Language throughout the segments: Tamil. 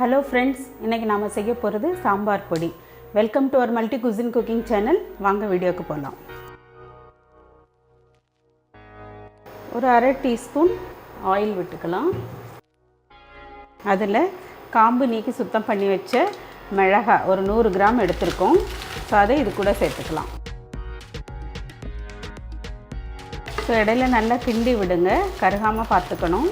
Hello friends, இன்னைக்கு நாம செய்ய போறது சாம்பார் பொடி. Welcome to our multi cuisine cooking channel. வாங்க வீடியோக்கு போலாம். ஒரு அரை டீஸ்பூன் ஆயில் விட்டுக்கலாம். அதில் காம்பு நீக்கி சுத்தம் பண்ணி வச்ச மிளகாய் ஒரு 100 கிராம் எடுத்துருக்கோம். ஸோ அதை இது கூட சேர்த்துக்கலாம். ஸோ இடையில நல்லா கிண்டி விடுங்க, கருகாமல் பார்த்துக்கணும்.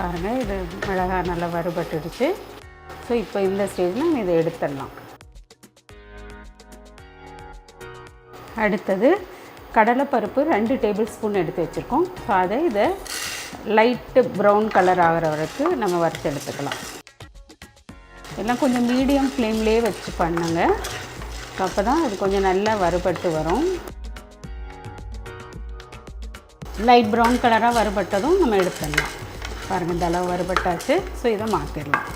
பாருங்கள், இது மிளகாய் நல்லா வறுபட்டுடுச்சு. ஸோ இப்போ இந்த ஸ்டேஜில் நம்ம இதை எடுத்துடலாம். அடுத்தது கடலைப்பருப்பு 2 டேபிள் ஸ்பூன் எடுத்து வச்சுருக்கோம். ஸோ அதை இதை லைட்டு ப்ரௌன் கலர் ஆகிற வரைக்கும் நம்ம வறுத்து எடுத்துக்கலாம். எல்லாம் கொஞ்சம் மீடியம் ஃப்ளேம்லேயே வச்சு பண்ணுங்க. ஸோ அப்போ தான் அது கொஞ்சம் நல்லா வறுபட்டு வரும். லைட் ப்ரௌன் கலராக வறுபட்டதும் நம்ம எடுத்துடலாம். பாருங்கள், இந்த அளவு வறுபட்டாச்சு. ஸோ இதை மாற்றிடலாம்.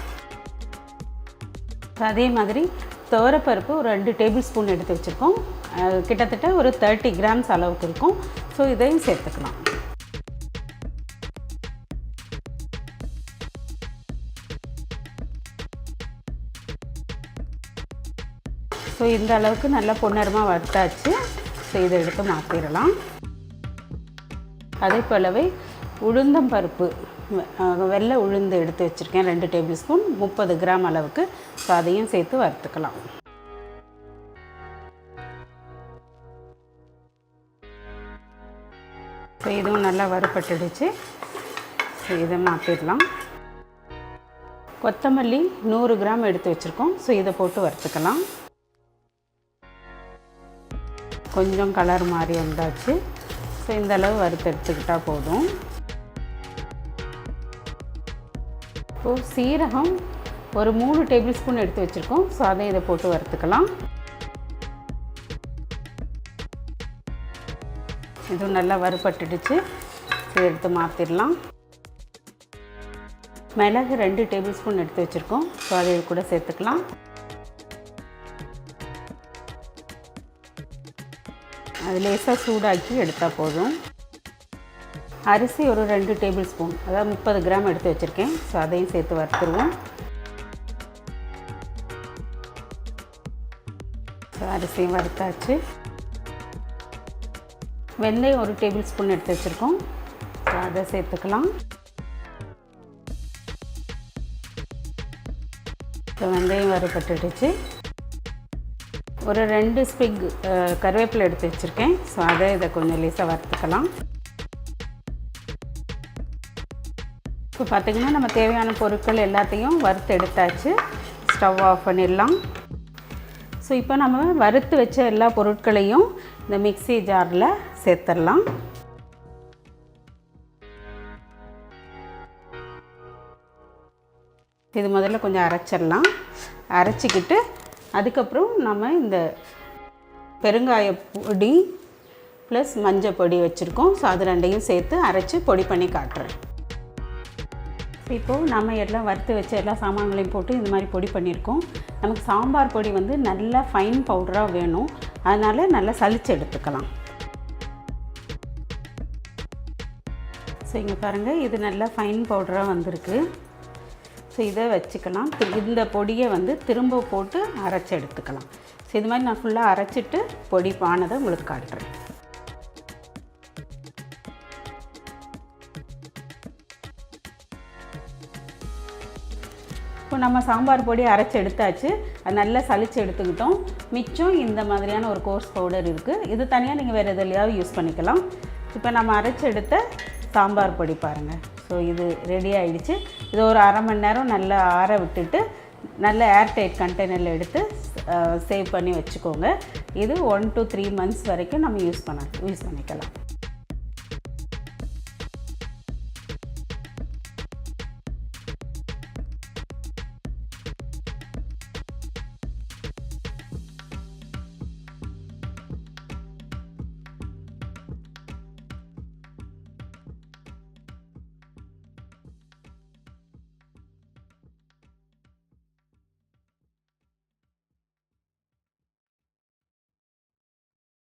அதே மாதிரி துவரப்பருப்பு ஒரு 2 டேபிள் ஸ்பூன் எடுத்து வச்சுருக்கோம். கிட்டத்தட்ட ஒரு 30 கிராம்ஸ் அளவுக்கு இருக்கும். ஸோ இதையும் சேர்த்துக்கலாம். ஸோ இந்த அளவுக்கு நல்லா பொன்னரமாக வறுத்தாச்சு. ஸோ இதை எடுத்து மாற்றிடலாம். அதே போலவே உளுந்தம்பருப்பு வெள்ளை உளுந்து எடுத்து வச்சுருக்கேன் 2 டேபிள் ஸ்பூன் 30 கிராம் அளவுக்கு. ஸோ அதையும் சேர்த்து வறுத்துக்கலாம். ஸோ இதுவும் நல்லா வறுபட்டுடுச்சு. ஸோ இதை மாற்றிடலாம். கொத்தமல்லி 100 கிராம் எடுத்து வச்சுருக்கோம். ஸோ இதை போட்டு வறுத்துக்கலாம். கொஞ்சம் கலர் மாறி வந்தாச்சு. ஸோ இந்த அளவு வறுத்து எடுத்துக்கிட்டால் போதும். இப்போது சீரகம் ஒரு 3 டேபிள் ஸ்பூன் எடுத்து வச்சுருக்கோம். ஸோ அதை இதை போட்டு வறுத்துக்கலாம். இதுவும் நல்லா வறுபட்டுடுச்சு. ஸோ எடுத்து மாற்றிடலாம். மிளகு 2 டேபிள் ஸ்பூன் எடுத்து வச்சுருக்கோம். ஸோ அதை இது கூட சேர்த்துக்கலாம். அது லேசாக சூடாக்கி எடுத்தால் போதும். அரிசி ஒரு 2 டேபிள் ஸ்பூன், அதாவது 30 கிராம் எடுத்து வச்சுருக்கேன். ஸோ அதையும் சேர்த்து வறுத்துருவோம். ஸோ அரிசியும் வறுத்தாச்சு. வெந்தயம் ஒரு டேபிள் ஸ்பூன் எடுத்து வச்சுருக்கோம். ஸோ அதை சேர்த்துக்கலாம். ஸோ வெந்தயம் வறுபட்டுடுச்சு. ஒரு 2 ஸ்பிக் கருவேப்பிலை எடுத்து வச்சுருக்கேன். ஸோ அதை இதை கொஞ்சம் லேசாக வறுத்துக்கலாம். இப்போ பார்த்திங்கன்னா நம்ம தேவையான பொருட்கள் எல்லாத்தையும் வறுத்து எடுத்தாச்சு. ஸ்டவ் ஆஃப் பண்ணிடலாம். ஸோ இப்போ நம்ம வறுத்து வச்ச எல்லா பொருட்களையும் இந்த மிக்ஸி ஜாரில் சேர்த்துடலாம். இது முதல்ல கொஞ்சம் அரைச்சிடலாம். அரைச்சிக்கிட்டு அதுக்கப்புறம் நம்ம இந்த பெருங்காய பொடி ப்ளஸ் மஞ்சள் பொடி வச்சுருக்கோம். ஸோ அது ரெண்டையும் சேர்த்து அரைச்சி பொடி பண்ணி காட்டுறேன். இப்போது நம்ம எல்லாம் வறுத்து வச்ச எல்லா சாமான்களையும் போட்டு இந்த மாதிரி பொடி பண்ணியிருக்கோம். நமக்கு சாம்பார் பொடி வந்து நல்லா ஃபைன் பவுடராக வேணும். அதனால் நல்லா சலிச்சு எடுத்துக்கலாம். ஸோ இங்கே பாருங்கள், இது நல்லா ஃபைன் பவுடராக வந்திருக்கு. ஸோ இதை வச்சுக்கலாம். இந்த பொடியை வந்து திரும்ப போட்டு அரைச்சி எடுத்துக்கலாம். ஸோ இது மாதிரி நான் ஃபுல்லாக அரைச்சிட்டு பொடி பானதை உங்களுக்கு காட்டுறேன். இப்போ நம்ம சாம்பார் பொடி அரைச்சி எடுத்தாச்சு. அது நல்லா சலிச்சு எடுத்துக்கிட்டோம். மிச்சம் இந்த மாதிரியான ஒரு கோர்ஸ் பவுடர் இருக்குது. இது தனியாக நீங்கள் வேறு எதுலையாவது யூஸ் பண்ணிக்கலாம். இப்போ நம்ம அரைச்சி எடுத்த சாம்பார் பொடி பாருங்கள். ஸோ இது ரெடி ஆகிடுச்சு. இது ஒரு அரை மணி நேரம் நல்லா ஆற விட்டுட்டு நல்ல ஏர்டைட் கண்டெய்னரில் எடுத்து சேவ் பண்ணி வச்சுக்கோங்க. இது 1 to 3 months வரைக்கும் நம்ம யூஸ் பண்ணிக்கலாம்.